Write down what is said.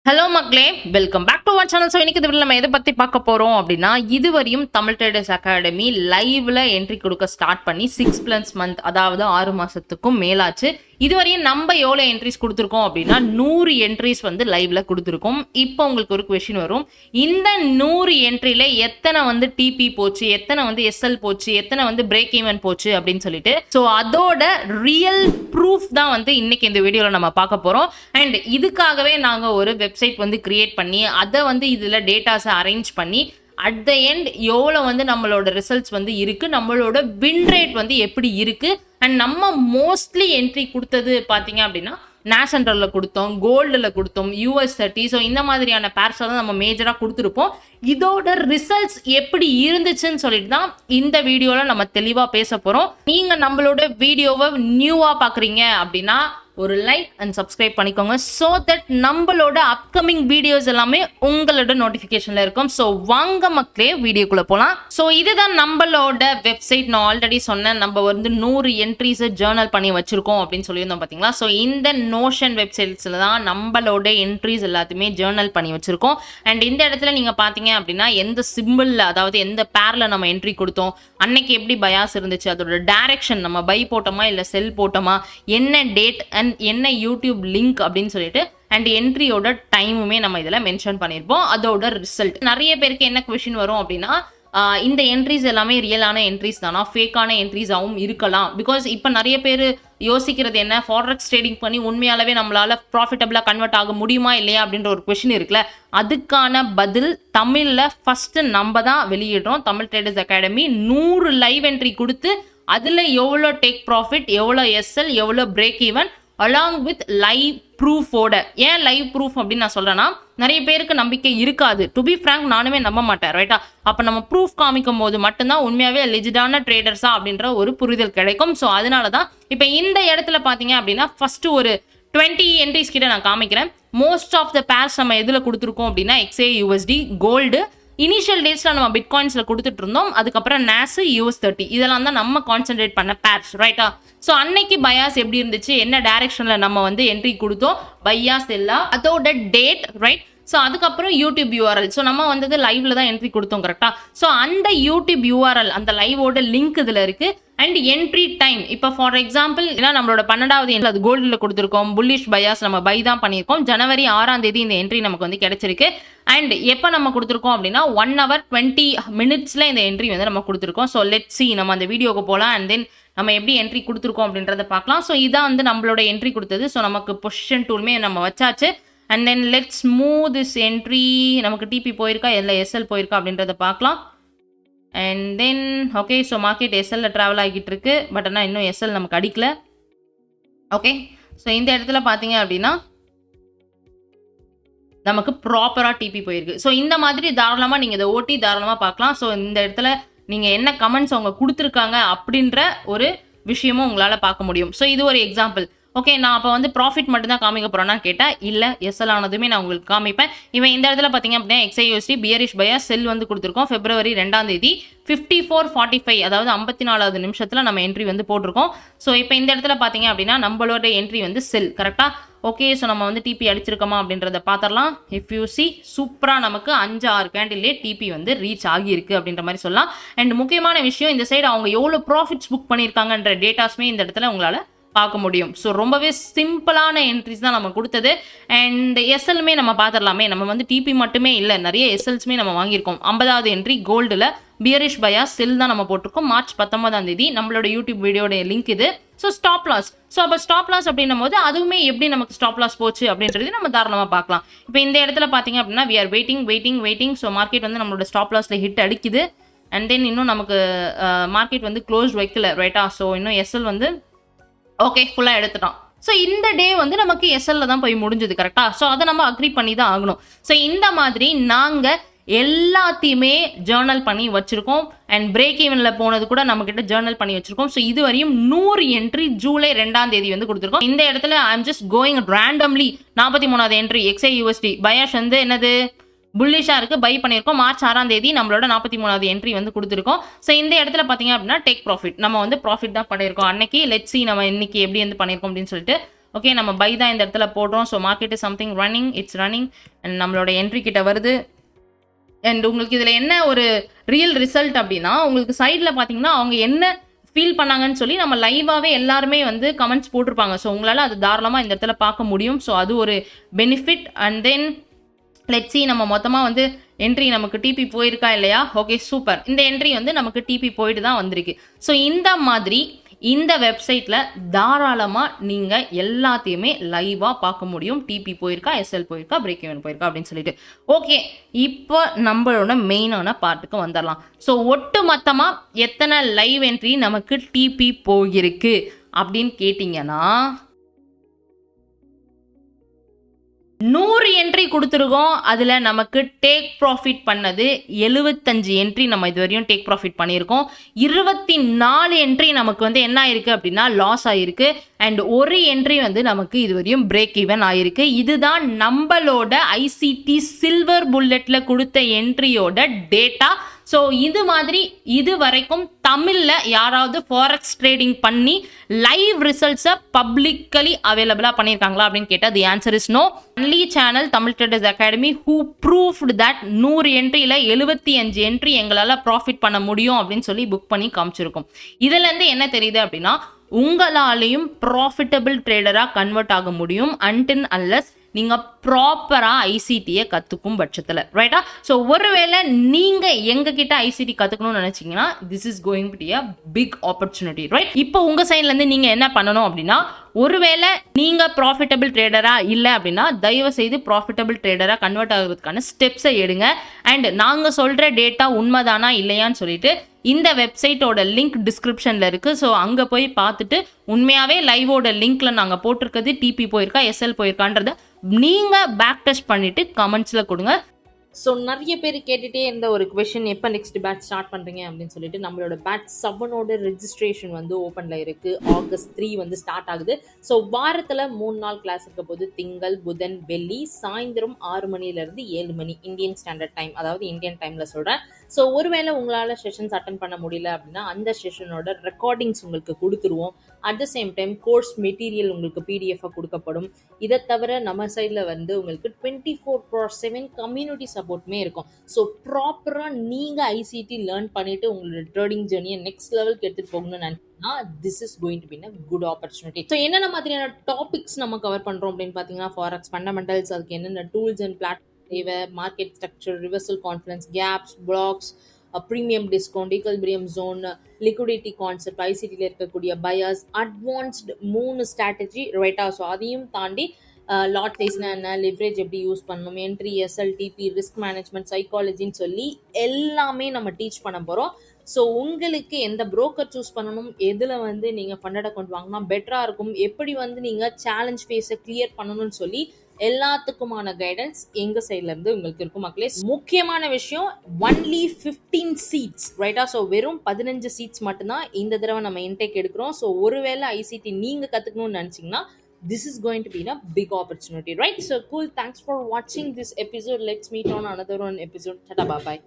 Hello மக்களே, welcome back to our channel. So இன்னைக்கு இந்த வீடியோவில் நம்ம எதை பற்றி பார்க்க போகிறோம் அப்படின்னா, இதுவரையும் தமிழ் ட்ரேடர்ஸ் அகாடமி லைவ்ல என்ட்ரி கொடுக்க ஸ்டார்ட் பண்ணி 6+ மந்த், அதாவது 6 மாதத்துக்கும் மேலாச்சு. இதுவரையும் நம்ம எவ்வளோ என்ட்ரிஸ் கொடுத்துருக்கோம் அப்படின்னா 100 என்ட்ரிஸ் வந்து லைவ்ல கொடுத்துருக்கோம். இப்போ உங்களுக்கு ஒரு கொஸ்டின் வரும், இந்த 100 என்ட்ரியில எத்தனை வந்து டிபி போச்சு, எத்தனை வந்து எஸ்எல் போச்சு, எத்தனை வந்து பிரேக் ஈவன் போச்சு அப்படின்னு சொல்லிட்டு. ஸோ அதோட ரியல் ப்ரூஃப் தான் வந்து இன்னைக்கு இந்த வீடியோவில் நம்ம பார்க்க போகிறோம். அண்ட் இதுக்காகவே நாங்கள் ஒரு வெப்சைட் வந்து கிரியேட் பண்ணி அதை வந்து இதில் டேட்டாஸை அரேஞ்ச் பண்ணி அட் த எண்ட் எவ்வளோ வந்து நம்மளோட ரிசல்ட்ஸ் வந்து இருக்கு, நம்மளோட வின் ரேட் வந்து எப்படி இருக்கு. அண்ட் நம்ம மோஸ்ட்லி என்ட்ரி கொடுத்தது பார்த்தீங்க அப்படின்னா நேஷனலில் கொடுத்தோம், கோல்டில் கொடுத்தோம், US30. ஸோ இந்த மாதிரியான பேர்ஸை தான் நம்ம மேஜராக கொடுத்துருப்போம். இதோட ரிசல்ட்ஸ் எப்படி இருந்துச்சுன்னு சொல்லிட்டு தான் இந்த வீடியோவில் நம்ம தெளிவாக பேச போகிறோம். நீங்கள் நம்மளோட வீடியோவை நியூவாக பார்க்குறீங்க அப்படின்னா ஒரு லைக் அண்ட் சப்ஸ்கிரைப் பண்ணிக்கோங்க. ஸோ தட் நம்மளோட அப்கமிங் வீடியோஸ் எல்லாமே உங்களோட நோட்டிஃபிகேஷன்ல இருக்கும். ஸோ வாங்க மக்களே வீடியோக்குள்ள போகலாம். ஸோ இதுதான் நம்மளோட வெப்சைட். நான் ஆல்ரெடி சொன்னேன், நம்ம வந்து 100 என்ட்ரிஸை ஜேர்னல் பண்ணி வச்சிருக்கோம் அப்படின்னு சொல்லியிருந்தோம் பார்த்தீங்களா. ஸோ இந்த நோஷன் வெப்சைட்ஸில் தான் நம்மளோட என்ட்ரிஸ் எல்லாத்தையுமே ஜேர்னல் பண்ணி வச்சிருக்கோம். அண்ட் இந்த இடத்துல நீங்கள் பார்த்தீங்க அப்படின்னா எந்த சிம்பிளில், அதாவது எந்த பேரில் நம்ம என்ட்ரி கொடுத்தோம், அன்னைக்கு எப்படி பயாஸ் இருந்துச்சு, அதோட டைரக்ஷன், நம்ம பை போட்டோமா இல்லை செல் போட்டோமா, என்ன டேட் அண்ட் என்ன யூடியூப் லிங்க் அப்படின்னு சொல்லிட்டு, அண்ட் என்ட்ரியோட டைமுமே நம்ம இதில் மென்ஷன் பண்ணியிருப்போம். அதோட ரிசல்ட். நிறைய பேருக்கு என்ன கொஸ்டின் வரும் அப்படின்னா, இந்த என்ட்ரிஸ் எல்லாமே ரியலான என்ட்ரிஸ் தானா, ஃபேக்கான என்ட்ரிஸாகவும் இருக்கலாம். பிகாஸ் இப்போ நிறைய பேர் யோசிக்கிறது என்ன, ஃபாரெக்ஸ் ட்ரேடிங் பண்ணி உண்மையாலவே நம்மளால ப்ராஃபிட்டபிளாக கன்வெர்ட் ஆக முடியுமா இல்லையா அப்படின்ற ஒரு கொஸ்டின் இருக்குல்ல. அதுக்கான பதில் தமிழில் ஃபர்ஸ்ட் நம்ம தான் வெளியிடுறோம். Tamil traders academy 100 live entry கொடுத்து அதில் எவ்வளோ டேக் ப்ராஃபிட், எவ்வளோ எஸ்எல், எவ்வளோ break even along with live ப்ரூஃபோட. ஏன் லைவ் ப்ரூஃப் அப்படின்னு நான் சொல்றேன்னா, நிறைய பேருக்கு நம்பிக்கை இருக்காது. டு பி ஃப்ராங்க், நானுமே நம்ப மாட்டேன், ரைட்டா. அப்போ நம்ம ப்ரூஃப் காமிக்கும் போது மட்டும்தான் உண்மையாவே லெஜிடான ட்ரேடர்ஸா அப்படின்ற ஒரு புரிதல் கிடைக்கும். ஸோ அதனால தான் இப்போ இந்த இடத்துல பார்த்தீங்க அப்படின்னா ஃபர்ஸ்ட் ஒரு 20 என்ட்ரிஸ் கிட்ட நான் காமிக்கிறேன். மோஸ்ட் ஆஃப் த பேர்ஸ் நம்ம எதில் கொடுத்துருக்கோம் அப்படின்னா XAUUSD, கோல்டு. இனிஷியல் டேட்ஸில் நம்ம பிட்காயின்ஸில் கொடுத்துட்டு இருந்தோம். அதுக்கப்புறம் நேஸு, US30 இதெல்லாம் தான் நம்ம கான்சென்ட்ரேட் பண்ண பேர்ஸ், ரைட்டா. ஸோ அன்னைக்கு பயாஸ் எப்படி இருந்துச்சு, என்ன டைரக்ஷனில் நம்ம வந்து என்ட்ரி கொடுத்தோம், பையாஸ் எல்லாம், அதோட டேட், ரைட். ஸோ அதுக்கப்புறம் யூடியூப் URL. ஸோ நம்ம வந்து லைவ்ல தான் என்ட்ரி கொடுத்தோம், கரெக்டாக. ஸோ அந்த யூடியூப் URL, அந்த லைவோட லிங்க் இதில் இருக்கு. அண்ட் என்ட்ரி டைம், இப்போ ஃபார் எக்ஸாம்பிள் நம்மளோட 12வது என்ட்ரி அது கோல்டில் கொடுத்துருக்கோம். புல்லிஷ் பயாஸ் நம்ம பை தான் பண்ணியிருக்கோம். ஜனவரி 6ஆம் தேதி இந்த என்ட்ரி நமக்கு வந்து கிடைச்சிருக்கு. அண்ட் எப்போ நம்ம கொடுத்துருக்கோம் அப்படின்னா 1 hour 20 minutes இந்த என்ட்ரி வந்து நம்ம கொடுத்துருக்கோம். ஸோ லெட்ஸ் சி, நம்ம அந்த வீடியோக்கு போகலாம். அண்ட் தென் நம்ம எப்படி என்ட்ரி கொடுத்துருக்கோம் அப்படின்றத பார்க்கலாம். ஸோ இதான் வந்து நம்மளோட என்ட்ரி கொடுத்தது. ஸோ நமக்கு பொசிஷன் டூலுமே நம்ம வச்சாச்சு. And then let's move this entry. நமக்கு டிபி போயிருக்கா, இல்லை எஸ்எல் போயிருக்கா அப்படின்றத பார்க்கலாம். And then okay, so market எஸ்எல்ல ட்ராவல் ஆகிட்டு இருக்கு. பட் ஆனால் இன்னும் எஸ்எல் நமக்கு அடிக்கல. ஓகே, ஸோ இந்த இடத்துல பார்த்தீங்க அப்படின்னா நமக்கு ப்ராப்பராக டிபி போயிருக்கு. ஸோ இந்த மாதிரி தாராளமாக நீங்கள் இதை ஓட்டி தாராளமாக பார்க்கலாம். ஸோ இந்த இடத்துல நீங்கள் என்ன கமெண்ட்ஸ் அவங்க கொடுத்துருக்காங்க அப்படின்ற ஒரு விஷயமும் உங்களால் பார்க்க முடியும். ஸோ இது ஒரு எக்ஸாம்பிள். ஓகே, நான் அப்போ வந்து ப்ராஃபிட் மட்டும் தான் காமிக்க போகிறேன்னா கேட்டால் இல்லை, எஸ்எல் ஆனதுமே நான் உங்களுக்கு காமிப்பேன். இவன் இந்த இடத்துல பார்த்தீங்க அப்படின்னா XAUUSD பியரிஷ் பையா செல் வந்து கொடுத்துருக்கோம். February 2ஆம் தேதி 54:45, அதாவது 54வது நிமிஷத்தில் நம்ம என்ட்ரி வந்து போட்டிருக்கோம். ஸோ இப்போ இந்த இடத்துல பார்த்தீங்க அப்படின்னா நம்மளோட என்ட்ரி வந்து செல், கரெக்டாக. ஓகே, ஸோ நம்ம வந்து டிபி அடிச்சிருக்கோமா அப்படின்றத பார்த்துடலாம். இஃப் யூ சி, சூப்பராக நமக்கு 5-6 கேண்டிலே டிபி வந்து ரீச் ஆகியிருக்கு அப்படின்ற மாதிரி சொல்லலாம். அண்ட் முக்கியமான விஷயம், இந்த சைடு அவங்க எவ்வளோ ப்ராஃபிட்ஸ் புக் பண்ணியிருக்காங்கன்ற டேட்டாஸுமே இந்த இடத்துல உங்களால் பார்க்க முடியும். ஸோ ரொம்பவே சிம்பிளான என்ட்ரிஸ் தான் நம்ம கொடுத்தது. அண்ட் எஸ்எல்மே நம்ம பார்த்துடலாமே. நம்ம வந்து டிபி மட்டுமே இல்லை, நிறைய எஸ்எல்ஸுமே நம்ம வாங்கியிருக்கோம். 50வது என்ட்ரி கோல்டில் பியரிஷ் பையா செல் தான் நம்ம போட்டிருக்கோம். மார்ச் 19ஆம் தேதி நம்மளோட யூடியூப் வீடியோட லிங்க் இது. So stop loss. ஸோ அப்போ ஸ்டாப் லாஸ் அப்படின்னும் போது அதுவுமே எப்படி நமக்கு ஸ்டாப் லாஸ் போச்சு அப்படின்றது நம்ம தாராளமாக பார்க்கலாம். இப்போ இந்த இடத்துல பார்த்தீங்க அப்படின்னா we are waiting. So market வந்து நம்மளோட ஸ்டாப் லாஸில் ஹிட் அடிக்குது. அண்ட் தென் இன்னும் நமக்கு மார்க்கெட் வந்து க்ளோஸ் வைக்கல, ரைட்டா. ஸோ இன்னும் எஸ்எல் வந்து ஓகே ஃபுல்லாக எடுத்துட்டோம். ஸோ இந்த டே வந்து நமக்கு எஸ்எல்ல தான் போய் முடிஞ்சது, கரெக்டாக. ஸோ அதை நம்ம அக்ரி பண்ணி தான் ஆகணும். ஸோ இந்த மாதிரி நாங்கள் எல்லாத்தையுமே ஜேர்னல் பண்ணி வச்சிருக்கோம். அண்ட் பிரேக் ஈவனில் போனது கூட நம்ம கிட்ட ஜேர்னல் பண்ணி வச்சிருக்கோம். ஸோ இது வரையும் 100 என்ட்ரி ஜூலை 2ஆம் தேதி வந்து கொடுத்துருக்கோம். இந்த இடத்துல I am just going randomly. 43வது என்ட்ரி XAUUSD பயாஷ் வந்து என்னது புல்லிஷாக இருக்குது, பை பண்ணியிருக்கோம். மார்ச் 6ஆம் தேதி நம்மளோட 43வது என்ட்ரி வந்து கொடுத்துருக்கோம். ஸோ இந்த இடத்துல பார்த்தீங்க அப்படின்னா டேக் ப்ராஃபிட், நம்ம வந்து ப்ராஃபிட் தான் பண்ணியிருக்கோம் அன்னைக்கு. லெட்ஸ் சி நம்ம இன்னைக்கு எப்படி வந்து பண்ணியிருக்கோம் அப்படின்னு சொல்லிட்டு. ஓகே, நம்ம பை தான் இந்த இடத்துல போடுறோம். So market is something running, it's running and நம்மளோட என்ட்ரி கிட்ட வருது. அண்ட் உங்களுக்கு இதில் என்ன ஒரு ரியல் ரிசல்ட் அப்படின்னா, உங்களுக்கு சைடில் பார்த்தீங்கன்னா அவங்க என்ன ஃபீல் பண்ணாங்கன்னு சொல்லி நம்ம லைவாகவே எல்லாருமே வந்து கமெண்ட்ஸ் போட்டிருப்பாங்க. ஸோ உங்களால் அது தாராளமாக இந்த இடத்துல பார்க்க முடியும். ஸோ அது ஒரு benefit. And then let's see, நம்ம மொத்தமாக வந்து என்ட்ரி நமக்கு டிபி போயிருக்கா இல்லையா? Okay, super. இந்த என்ட்ரி வந்து நமக்கு டிபி போயிட்டு தான் வந்திருக்கு. ஸோ இந்த மாதிரி இந்த வெப்சைட்டில் தாராளமாக நீங்கள் எல்லாத்தையுமே லைவாக பார்க்க முடியும். டிபி போயிருக்கா, எஸ்எல் போயிருக்கா, பிரேக் ஈவன் போயிருக்கா அப்படின்னு சொல்லிட்டு. ஓகே, இப்போ நம்மளோட மெயினான பார்ட்டுக்கு வந்துடலாம். ஸோ ஒட்டு மொத்தமாக எத்தனை லைவ் என்ட்ரி நமக்கு டிபி போயிருக்கு அப்படின்னு கேட்டிங்கன்னா 100 என்ட்ரி கொடுத்துருக்கோம். அதில் நமக்கு டேக் ப்ராஃபிட் பண்ணது 75 என்ட்ரி நம்ம இது வரையும் டேக் ப்ராஃபிட் பண்ணியிருக்கோம். 24 என்ட்ரி நமக்கு வந்து என்ன ஆயிருக்கு அப்படின்னா லாஸ் ஆயிருக்கு. அண்ட் ஒரு என்ட்ரி வந்து நமக்கு இது வரையும் பிரேக் ஈவன் ஆயிருக்கு. இதுதான் நம்மளோட ஐசிடி சில்வர் புல்லெட்டில் கொடுத்த என்ட்ரியோட டேட்டா. ஸோ இது மாதிரி இது வரைக்கும் தமிழில் யாராவது ஃபாரெக்ஸ் ட்ரேடிங் பண்ணி லைவ் ரிசல்ட்ஸை பப்ளிக்கலி அவைலபிளாக பண்ணியிருக்காங்களா அப்படின்னு கேட்டால் the answer is no. Only channel Tamil traders academy who proved that 100 என்ட்ரியில் 75 என்ட்ரி எங்களால் ப்ராஃபிட் பண்ண முடியும் அப்படின்னு சொல்லி புக் பண்ணி காமிச்சிருக்கோம். இதுலேருந்து என்ன தெரியுது அப்படின்னா, உங்களாலையும் ப்ராஃபிட்டபிள் ட்ரேடராக கன்வெர்ட் ஆக முடியும் அன்டில் அன்லெஸ் நீங்கள் ப்ராப்பராக ஐசிடியை கற்றுக்கும் பட்சத்தில், ரைட்டா? ஸோ ஒருவேளை நீங்கள் எங்ககிட்ட ஐசிடி கற்றுக்கணும்னு நினச்சிங்கன்னா this is going to be a big opportunity, right? இப்போ உங்கள் சைட்லேருந்து நீங்கள் என்ன பண்ணணும் அப்படின்னா, ஒருவேளை நீங்கள் ப்ராஃபிட்டபிள் ட்ரேடராக இல்லை அப்படின்னா தயவு செய்து ப்ராஃபிட்டபிள் ட்ரேடராக கன்வெர்ட் ஆகிறதுக்கான ஸ்டெப்ஸை எடுங்க. அண்ட் நாங்கள் சொல்கிற டேட்டா உண்மைதானா இல்லையான்னு சொல்லிட்டு இந்த வெப்சைட்டோட லிங்க் டிஸ்கிரிப்ஷனில் இருக்குது. ஸோ அங்கே போய் பார்த்துட்டு உண்மையாகவே லைவோட லிங்க்கில் நாங்கள் போட்டிருக்கிறது டிபி போயிருக்கா, எஸ்எல் போயிருக்கான்றதை நீங்கள் பேக் டெஸ்ட் பண்ணிவிட்டு கமெண்ட்ஸில் கொடுங்க. ஸோ நிறைய பேர் கேட்டுகிட்டே இருந்த ஒரு கொஷின், எப்போ நெக்ஸ்ட் பேட்ச் ஸ்டார்ட் பண்ணுறீங்க அப்படின்னு சொல்லிட்டு. நம்மளோட பேட்ச் 7ஓட ரெஜிஸ்ட்ரேஷன் வந்து ஓப்பனில் இருக்குது. ஆகஸ்ட் 3 வந்து ஸ்டார்ட் ஆகுது. ஸோ வாரத்தில் 3 நாள் கிளாஸ் இருக்க போது திங்கள், புதன், வெள்ளி சாயந்தரம் 6 மணிலேருந்து 7 மணி இந்தியன் ஸ்டாண்டர்ட் டைம், அதாவது இந்தியன் டைமில் சொல்கிறேன். ஸோ ஒருவேளை உங்களால் செஷன்ஸ் அட்டன் பண்ண முடியல அப்படின்னா அந்த செஷனோட ரெக்கார்டிங்ஸ் உங்களுக்கு கொடுத்துருவோம். At the same time course material உங்களுக்கு பிடிஎஃபாக கொடுக்கப்படும். இதை தவிர நம்ம சைடில் வந்து உங்களுக்கு 24/7 கம்யூனிட்டி சப்போர்ட்டுமே இருக்கும். ஸோ ப்ராப்பராக நீங்கள் ஐசிடி லேர்ன் பண்ணிவிட்டு உங்களோட ட்ரேடிங் ஜேர்னியை நெக்ஸ்ட் லெவலுக்கு எடுத்துகிட்டு போகணும்னு நினைச்சீங்கன்னா this is going to be a good opportunity. So என்னென்ன மாதிரியான டாபிக்ஸ் நம்ம கவர் பண்ணுறோம் அப்படின்னு பார்த்தீங்கன்னா, ஃபாரெக்ஸ் ஃபண்டமெண்டல்ஸ், அதுக்கு என்னென்ன டூல்ஸ் அண்ட் பிளாட்ஃபார்ம் தேவை, market structure, reversal confidence, gaps, blocks, premium discount, equilibrium zone, liquidity concept, ஐசிடியில் இருக்கக்கூடிய பயாஸ், அட்வான்ஸ்டு 3 ஸ்ட்ராட்டஜி, ரைட்டா? ஸோ அதையும் தாண்டி லாட் சைஸ்னா என்ன, லிவரேஜ் எப்படி யூஸ் பண்ணணும், entry, SL, TP, risk management, சைக்காலஜின்னு சொல்லி எல்லாமே நம்ம டீச் பண்ண போகிறோம். ஸோ உங்களுக்கு எந்த புரோக்கர் சூஸ் பண்ணணும், எதில் வந்து நீங்கள் ஃபண்டட் அக்கௌண்ட் வாங்கினா பெட்டராக இருக்கும், எப்படி வந்து நீங்கள் சேலஞ்ச் ஃபேஸை கிளியர் பண்ணணும்னு சொல்லி எல்லாத்துக்குமான கைடன்ஸ் எங்க சைட்ல இருந்து உங்களுக்கு இருக்கும் மக்களே. முக்கியமான விஷயம், ஒன்லி 15 சீட்ஸ், ரைட்டா? ஸோ வெறும் 15 சீட்ஸ் மட்டும்தான் இந்த தடவை நம்ம இன்டேக் எடுக்கிறோம். ஸோ ஒருவேளை ஐசிடி நீங்க கத்துக்கணும்னு நினைச்சீங்கன்னா this is going to be a big opportunity, right? So cool, thanks for watching this episode. Let's meet on another one episode. Tata, bye bye.